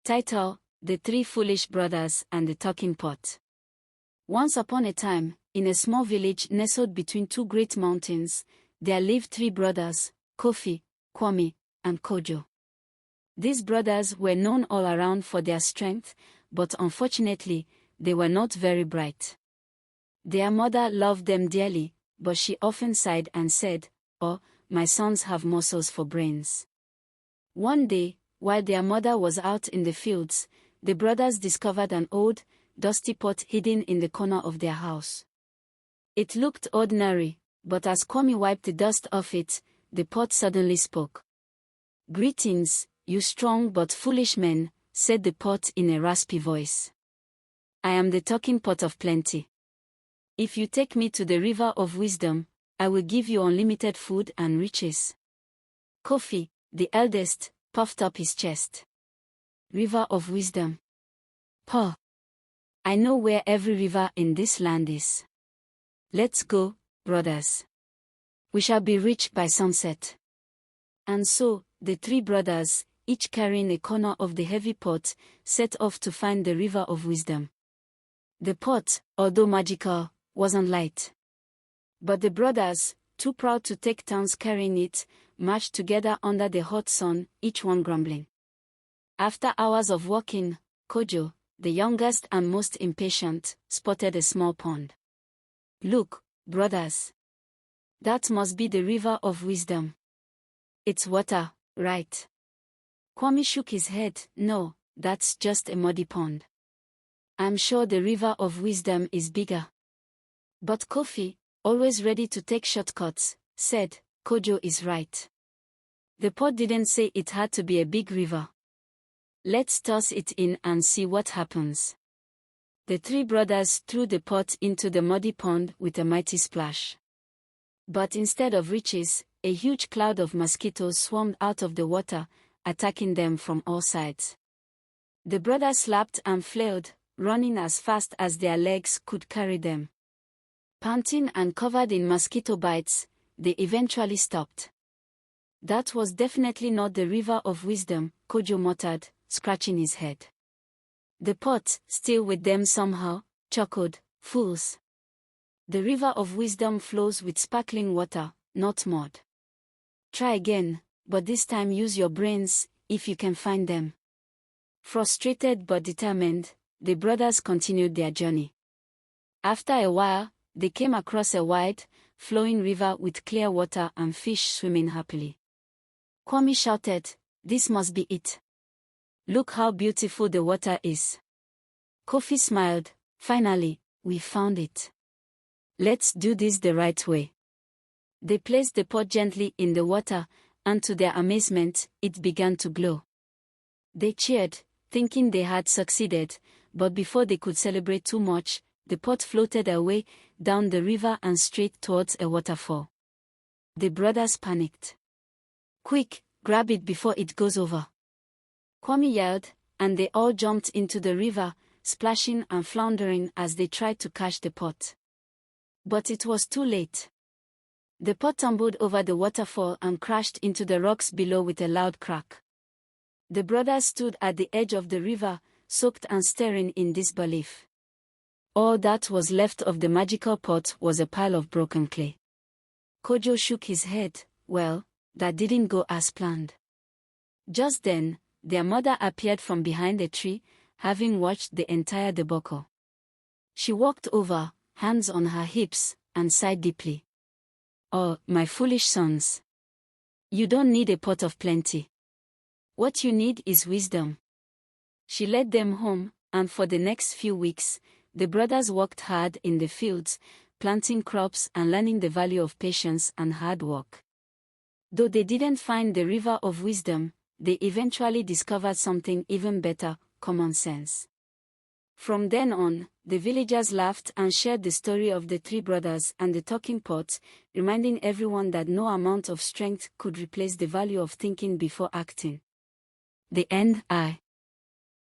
Title: The Three Foolish Brothers and the Talking Pot. Once upon a time, in a small village nestled between two great mountains, there lived three brothers, Kofi, Kwame, and Kojo. These brothers were known all around for their strength, but unfortunately, they were not very bright. Their mother loved them dearly, but she often sighed and said, "Oh, my sons have muscles for brains." One day, while their mother was out in the fields, the brothers discovered an old, dusty pot hidden in the corner of their house. It looked ordinary, but as Kwame wiped the dust off it, the pot suddenly spoke. "Greetings, you strong but foolish men," said the pot in a raspy voice. "I am the talking pot of plenty. If you take me to the river of wisdom, I will give you unlimited food and riches." Kofi, the eldest, puffed up his chest. "River of wisdom? Pah! I know where every river in this land is. Let's go, brothers. We shall be rich by sunset." And so, the three brothers, each carrying a corner of the heavy pot, set off to find the river of wisdom. The pot, although magical, wasn't light. But the brothers, too proud to take turns carrying it, marched together under the hot sun, each one grumbling. After hours of walking, Kojo, the youngest and most impatient, spotted a small pond. "Look, brothers. That must be the river of wisdom. It's water, right?" Kwame shook his head. "No, that's just a muddy pond. I'm sure the river of wisdom is bigger." But Kofi, always ready to take shortcuts, said, "Kojo is right. The pot didn't say it had to be a big river. Let's toss it in and see what happens." The three brothers threw the pot into the muddy pond with a mighty splash. But instead of riches, a huge cloud of mosquitoes swarmed out of the water, attacking them from all sides. The brothers lapped and flailed, running as fast as their legs could carry them. Panting and covered in mosquito bites, they eventually stopped. "That was definitely not the river of wisdom," Kojo muttered, scratching his head. The pot, still with them somehow, chuckled, "Fools. The river of wisdom flows with sparkling water, not mud. Try again, but this time use your brains, if you can find them." Frustrated but determined, the brothers continued their journey. After a while, they came across a wide, flowing river with clear water and fish swimming happily. Kwame shouted, "This must be it. Look how beautiful the water is." Kofi smiled, "Finally, we found it. Let's do this the right way." They placed the pot gently in the water, and to their amazement, it began to glow. They cheered, thinking they had succeeded, but before they could celebrate too much, the pot floated away, down the river and straight towards a waterfall. The brothers panicked. "Quick, grab it before it goes over." Kwame yelled, and they all jumped into the river, splashing and floundering as they tried to catch the pot. But it was too late. The pot tumbled over the waterfall and crashed into the rocks below with a loud crack. The brothers stood at the edge of the river, soaked and staring in disbelief. All that was left of the magical pot was a pile of broken clay. Kojo shook his head. "Well, that didn't go as planned." Just then, their mother appeared from behind a tree, having watched the entire debacle. She walked over, hands on her hips, and sighed deeply. "Oh, my foolish sons. You don't need a pot of plenty. What you need is wisdom." She led them home, and for the next few weeks, the brothers worked hard in the fields, planting crops and learning the value of patience and hard work. Though they didn't find the river of wisdom, they eventually discovered something even better: common sense. From then on, the villagers laughed and shared the story of the three brothers and the talking pot, reminding everyone that no amount of strength could replace the value of thinking before acting. The end.